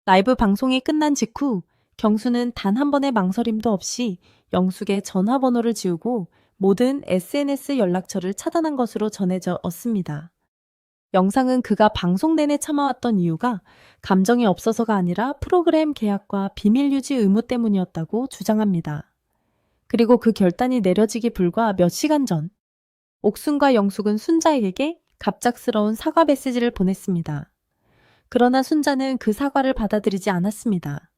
라이브 방송이 끝난 직후 경수는 단 한 번의 망설임도 없이 영숙의 전화번호를 지우고 모든 SNS 연락처를 차단한 것으로 전해졌습니다. 영상은 그가 방송 내내 참아왔던 이유가 감정이 없어서가 아니라 프로그램 계약과 비밀 유지 의무 때문이었다고 주장합니다. 그리고 그 결단이 내려지기 불과 몇 시간 전, 옥순과 영숙은 순자에게 갑작스러운 사과 메시지를 보냈습니다. 그러나 순자는 그 사과를 받아들이지 않았습니다.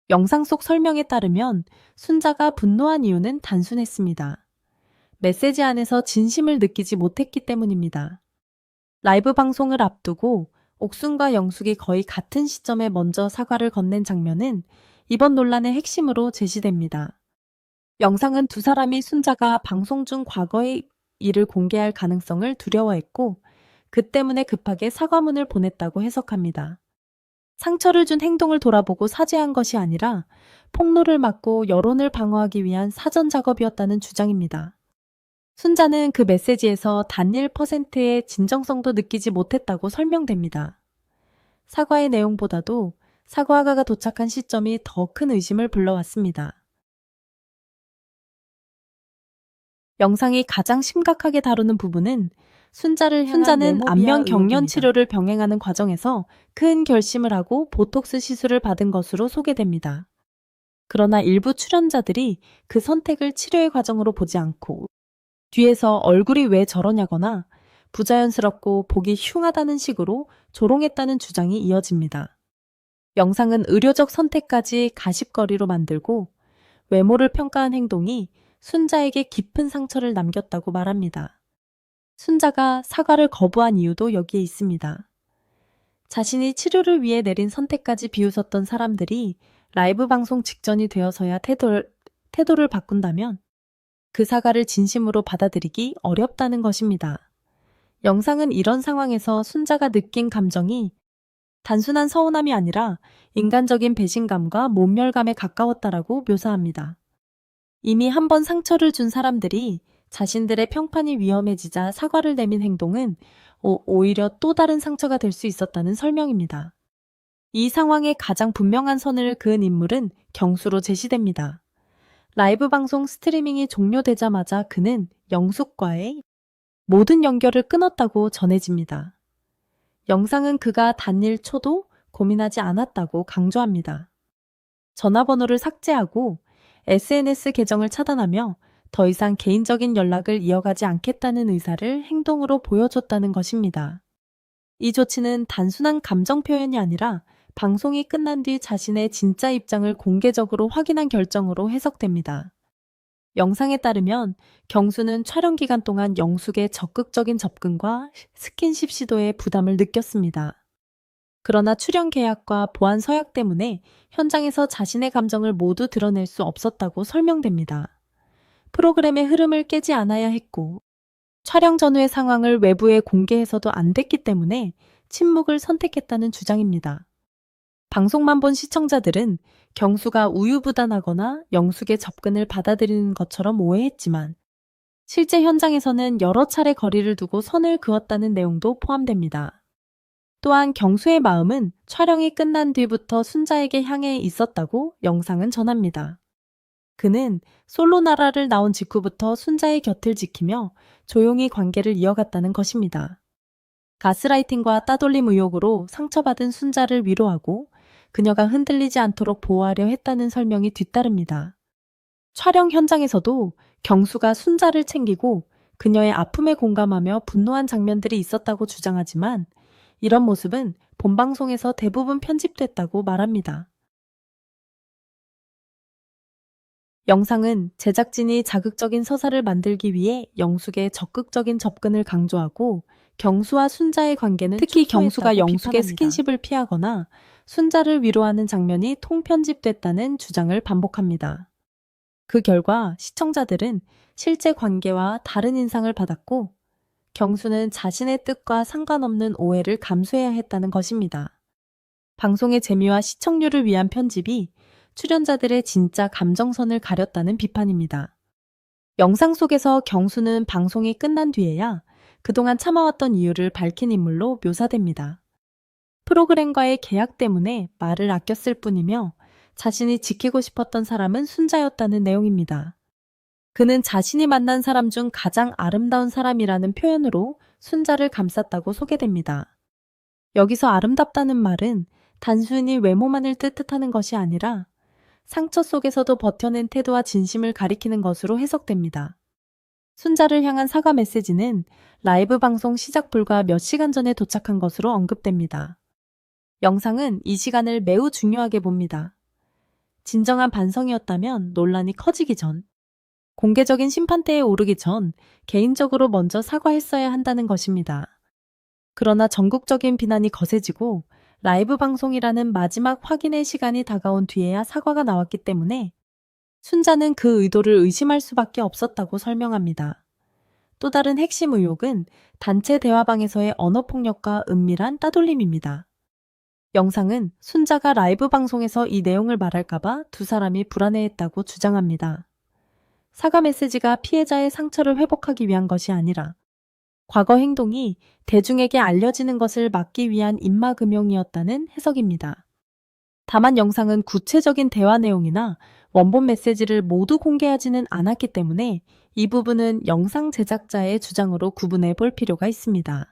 영상 속 설명에 따르면 순자가 분노한 이유는 단순했습니다. 메시지 안에서 진심을 느끼지 못했기 때문입니다. 라이브 방송을 앞두고 옥순과 영숙이 거의 같은 시점에 먼저 사과를 건넨 장면은 이번 논란의 핵심으로 제시됩니다. 영상은 두 사람이 순자가 방송 중 과거의 일을 공개할 가능성을 두려워했고 그 때문에 급하게 사과문을 보냈다고 해석합니다. 상처를 준 행동을 돌아보고 사죄한 것이 아니라 폭로를 막고 여론을 방어하기 위한 사전 작업이었다는 주장입니다. 순자는 그 메시지에서 단 1%의 진정성도 느끼지 못했다고 설명됩니다. 사과의 내용보다도 사과가 도착한 시점이 더 큰 의심을 불러왔습니다. 영상이 가장 심각하게 다루는 부분은 순자는 안면 경련 치료를 병행하는 과정에서 큰 결심을 하고 보톡스 시술을 받은 것으로 소개됩니다. 그러나 일부 출연자들이 그 선택을 치료의 과정으로 보지 않고 뒤에서 얼굴이 왜 저러냐거나 부자연스럽고 보기 흉하다는 식으로 조롱했다는 주장이 이어집니다. 영상은 의료적 선택까지 가십거리로 만들고 외모를 평가한 행동이 순자에게 깊은 상처를 남겼다고 말합니다. 순자가 사과를 거부한 이유도 여기에 있습니다. 자신이 치료를 위해 내린 선택까지 비웃었던 사람들이 라이브 방송 직전이 되어서야 태도를 바꾼다면 그 사과를 진심으로 받아들이기 어렵다는 것입니다. 영상은 이런 상황에서 순자가 느낀 감정이 단순한 서운함이 아니라 인간적인 배신감과 모멸감에 가까웠다라고 묘사합니다. 이미 한 번 상처를 준 사람들이 자신들의 평판이 위험해지자 사과를 내민 행동은 오히려 또 다른 상처가 될 수 있었다는 설명입니다. 이 상황에 가장 분명한 선을 그은 인물은 경수로 제시됩니다. 라이브 방송 스트리밍이 종료되자마자 그는 영숙과의 모든 연결을 끊었다고 전해집니다. 영상은 그가 단 1초도 고민하지 않았다고 강조합니다. 전화번호를 삭제하고 SNS 계정을 차단하며 더 이상 개인적인 연락을 이어가지 않겠다는 의사를 행동으로 보여줬다는 것입니다. 이 조치는 단순한 감정 표현이 아니라 방송이 끝난 뒤 자신의 진짜 입장을 공개적으로 확인한 결정으로 해석됩니다. 영상에 따르면 경수는 촬영 기간 동안 영숙의 적극적인 접근과 스킨십 시도에 부담을 느꼈습니다. 그러나 출연 계약과 보안 서약 때문에 현장에서 자신의 감정을 모두 드러낼 수 없었다고 설명됩니다. 프로그램의 흐름을 깨지 않아야 했고 촬영 전후의 상황을 외부에 공개해서도 안 됐기 때문에 침묵을 선택했다는 주장입니다. 방송만 본 시청자들은 경수가 우유부단하거나 영숙의 접근을 받아들이는 것처럼 오해했지만 실제 현장에서는 여러 차례 거리를 두고 선을 그었다는 내용도 포함됩니다. 또한 경수의 마음은 촬영이 끝난 뒤부터 순자에게 향해 있었다고 영상은 전합니다. 그는 솔로나라를 나온 직후부터 순자의 곁을 지키며 조용히 관계를 이어갔다는 것입니다. 가스라이팅과 따돌림 의혹으로 상처받은 순자를 위로하고 그녀가 흔들리지 않도록 보호하려 했다는 설명이 뒤따릅니다. 촬영 현장에서도 경수가 순자를 챙기고 그녀의 아픔에 공감하며 분노한 장면들이 있었다고 주장하지만 이런 모습은 본방송에서 대부분 편집됐다고 말합니다. 영상은 제작진이 자극적인 서사를 만들기 위해 영숙의 적극적인 접근을 강조하고 경수와 순자의 관계는 특히 경수가 영숙의 스킨십을 피하거나 순자를 위로하는 장면이 통편집됐다는 주장을 반복합니다. 그 결과 시청자들은 실제 관계와 다른 인상을 받았고 경수는 자신의 뜻과 상관없는 오해를 감수해야 했다는 것입니다. 방송의 재미와 시청률을 위한 편집이 출연자들의 진짜 감정선을 가렸다는 비판입니다. 영상 속에서 경수는 방송이 끝난 뒤에야 그동안 참아왔던 이유를 밝힌 인물로 묘사됩니다. 프로그램과의 계약 때문에 말을 아꼈을 뿐이며 자신이 지키고 싶었던 사람은 순자였다는 내용입니다. 그는 자신이 만난 사람 중 가장 아름다운 사람이라는 표현으로 순자를 감쌌다고 소개됩니다. 여기서 아름답다는 말은 단순히 외모만을 뜻하는 것이 아니라 상처 속에서도 버텨낸 태도와 진심을 가리키는 것으로 해석됩니다. 순자를 향한 사과 메시지는 라이브 방송 시작 불과 몇 시간 전에 도착한 것으로 언급됩니다. 영상은 이 시간을 매우 중요하게 봅니다. 진정한 반성이었다면 논란이 커지기 전, 공개적인 심판대에 오르기 전 개인적으로 먼저 사과했어야 한다는 것입니다. 그러나 전국적인 비난이 거세지고 라이브 방송이라는 마지막 확인의 시간이 다가온 뒤에야 사과가 나왔기 때문에 순자는 그 의도를 의심할 수밖에 없었다고 설명합니다. 또 다른 핵심 의혹은 단체 대화방에서의 언어폭력과 은밀한 따돌림입니다. 영상은 순자가 라이브 방송에서 이 내용을 말할까봐 두 사람이 불안해했다고 주장합니다. 사과 메시지가 피해자의 상처를 회복하기 위한 것이 아니라 과거 행동이 대중에게 알려지는 것을 막기 위한 인마금용이었다는 해석입니다. 다만 영상은 구체적인 대화 내용이나 원본 메시지를 모두 공개하지는 않았기 때문에 이 부분은 영상 제작자의 주장으로 구분해 볼 필요가 있습니다.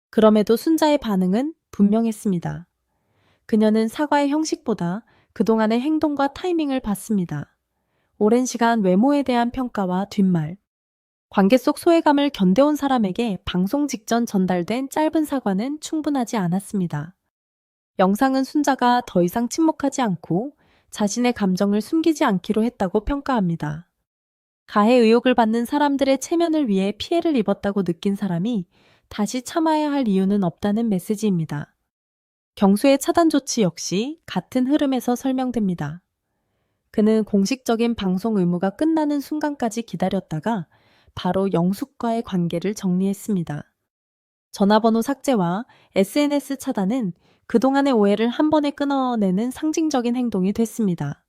그럼에도 순자의 반응은 분명했습니다. 그녀는 사과의 형식보다 그동안의 행동과 타이밍을 봤습니다. 오랜 시간 외모에 대한 평가와 뒷말, 관계 속 소외감을 견뎌온 사람에게 방송 직전 전달된 짧은 사과는 충분하지 않았습니다. 영상은 순자가 더 이상 침묵하지 않고 자신의 감정을 숨기지 않기로 했다고 평가합니다. 가해 의혹을 받는 사람들의 체면을 위해 피해를 입었다고 느낀 사람이 다시 참아야 할 이유는 없다는 메시지입니다. 경수의 차단 조치 역시 같은 흐름에서 설명됩니다. 그는 공식적인 방송 의무가 끝나는 순간까지 기다렸다가 바로 영숙과의 관계를 정리했습니다. 전화번호 삭제와 SNS 차단은 그동안의 오해를 한 번에 끊어내는 상징적인 행동이 됐습니다.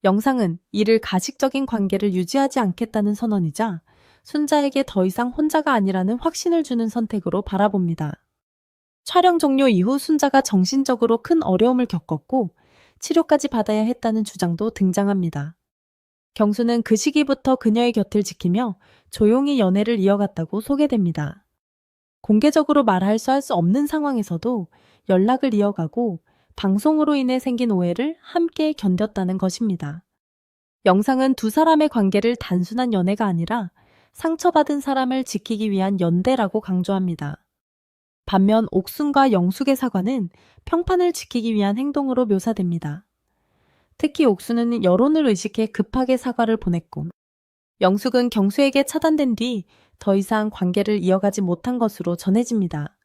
영상은 이를 가식적인 관계를 유지하지 않겠다는 선언이자 순자에게 더 이상 혼자가 아니라는 확신을 주는 선택으로 바라봅니다. 촬영 종료 이후 순자가 정신적으로 큰 어려움을 겪었고 치료까지 받아야 했다는 주장도 등장합니다. 경수는 그 시기부터 그녀의 곁을 지키며 조용히 연애를 이어갔다고 소개됩니다. 공개적으로 말할 수 없는 상황에서도 연락을 이어가고 방송으로 인해 생긴 오해를 함께 견뎠다는 것입니다. 영상은 두 사람의 관계를 단순한 연애가 아니라 상처받은 사람을 지키기 위한 연대라고 강조합니다. 반면 옥순과 영숙의 사과는 평판을 지키기 위한 행동으로 묘사됩니다. 특히 옥순은 여론을 의식해 급하게 사과를 보냈고 영숙은 경수에게 차단된 뒤 더 이상 관계를 이어가지 못한 것으로 전해집니다.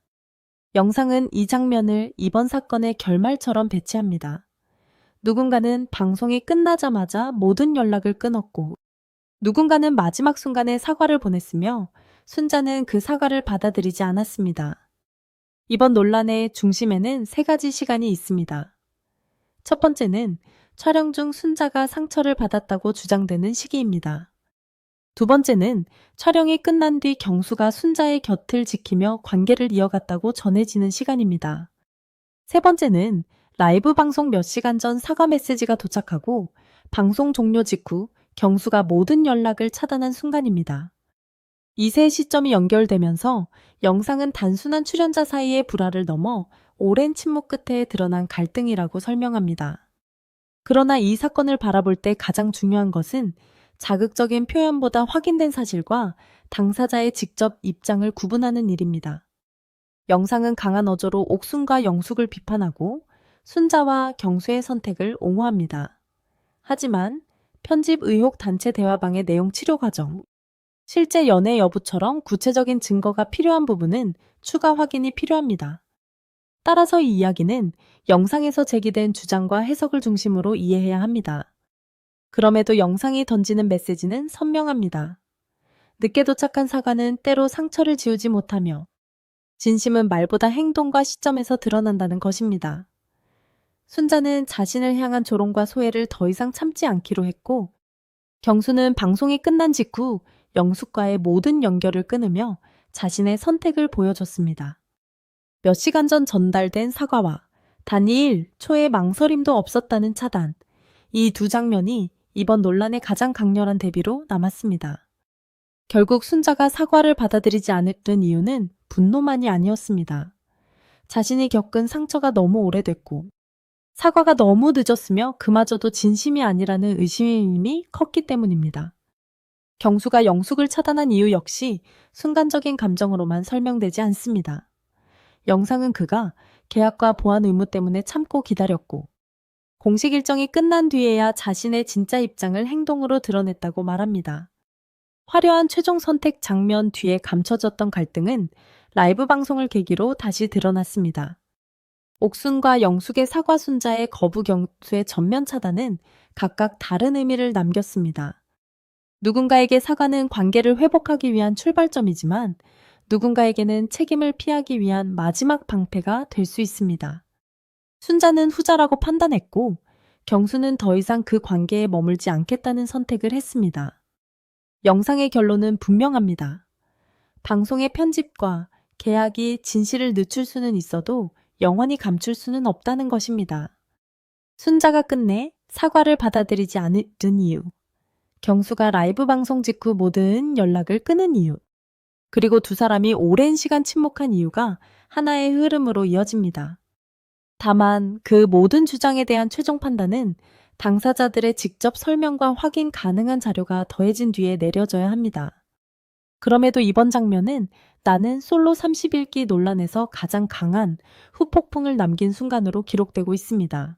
영상은 이 장면을 이번 사건의 결말처럼 배치합니다. 누군가는 방송이 끝나자마자 모든 연락을 끊었고 누군가는 마지막 순간에 사과를 보냈으며 순자는 그 사과를 받아들이지 않았습니다. 이번 논란의 중심에는 세 가지 시간이 있습니다. 첫 번째는 촬영 중 순자가 상처를 받았다고 주장되는 시기입니다. 두 번째는 촬영이 끝난 뒤 경수가 순자의 곁을 지키며 관계를 이어갔다고 전해지는 시간입니다. 세 번째는 라이브 방송 몇 시간 전 사과 메시지가 도착하고 방송 종료 직후 경수가 모든 연락을 차단한 순간입니다. 이 세 시점이 연결되면서 영상은 단순한 출연자 사이의 불화를 넘어 오랜 침묵 끝에 드러난 갈등이라고 설명합니다. 그러나 이 사건을 바라볼 때 가장 중요한 것은 자극적인 표현보다 확인된 사실과 당사자의 직접 입장을 구분하는 일입니다. 영상은 강한 어조로 옥순과 영숙을 비판하고 순자와 경수의 선택을 옹호합니다. 하지만 편집 의혹 단체 대화방의 내용 치료 과정, 실제 연애 여부처럼 구체적인 증거가 필요한 부분은 추가 확인이 필요합니다. 따라서 이 이야기는 영상에서 제기된 주장과 해석을 중심으로 이해해야 합니다. 그럼에도 영상이 던지는 메시지는 선명합니다. 늦게 도착한 사과는 때로 상처를 지우지 못하며 진심은 말보다 행동과 시점에서 드러난다는 것입니다. 순자는 자신을 향한 조롱과 소외를 더 이상 참지 않기로 했고 경수는 방송이 끝난 직후 영숙과의 모든 연결을 끊으며 자신의 선택을 보여줬습니다. 몇 시간 전 전달된 사과와 단 2일 초의 망설임도 없었다는 차단. 이 두 장면이 이번 논란의 가장 강렬한 대비로 남았습니다. 결국 순자가 사과를 받아들이지 않았던 이유는 분노만이 아니었습니다. 자신이 겪은 상처가 너무 오래됐고 사과가 너무 늦었으며 그마저도 진심이 아니라는 의심이 컸기 때문입니다. 경수가 영숙을 차단한 이유 역시 순간적인 감정으로만 설명되지 않습니다. 영상은 그가 계약과 보안 의무 때문에 참고 기다렸고 공식 일정이 끝난 뒤에야 자신의 진짜 입장을 행동으로 드러냈다고 말합니다. 화려한 최종 선택 장면 뒤에 감춰졌던 갈등은 라이브 방송을 계기로 다시 드러났습니다. 옥순과 영숙의 사과 순자의 거부 경수의 전면 차단은 각각 다른 의미를 남겼습니다. 누군가에게 사과는 관계를 회복하기 위한 출발점이지만 누군가에게는 책임을 피하기 위한 마지막 방패가 될 수 있습니다. 순자는 후자라고 판단했고 경수는 더 이상 그 관계에 머물지 않겠다는 선택을 했습니다. 영상의 결론은 분명합니다. 방송의 편집과 계약이 진실을 늦출 수는 있어도 영원히 감출 수는 없다는 것입니다. 순자가 끝내 사과를 받아들이지 않은 이유, 경수가 라이브 방송 직후 모든 연락을 끊은 이유, 그리고 두 사람이 오랜 시간 침묵한 이유가 하나의 흐름으로 이어집니다. 다만 그 모든 주장에 대한 최종 판단은 당사자들의 직접 설명과 확인 가능한 자료가 더해진 뒤에 내려져야 합니다. 그럼에도 이번 장면은 나는 솔로 31기 논란에서 가장 강한 후폭풍을 남긴 순간으로 기록되고 있습니다.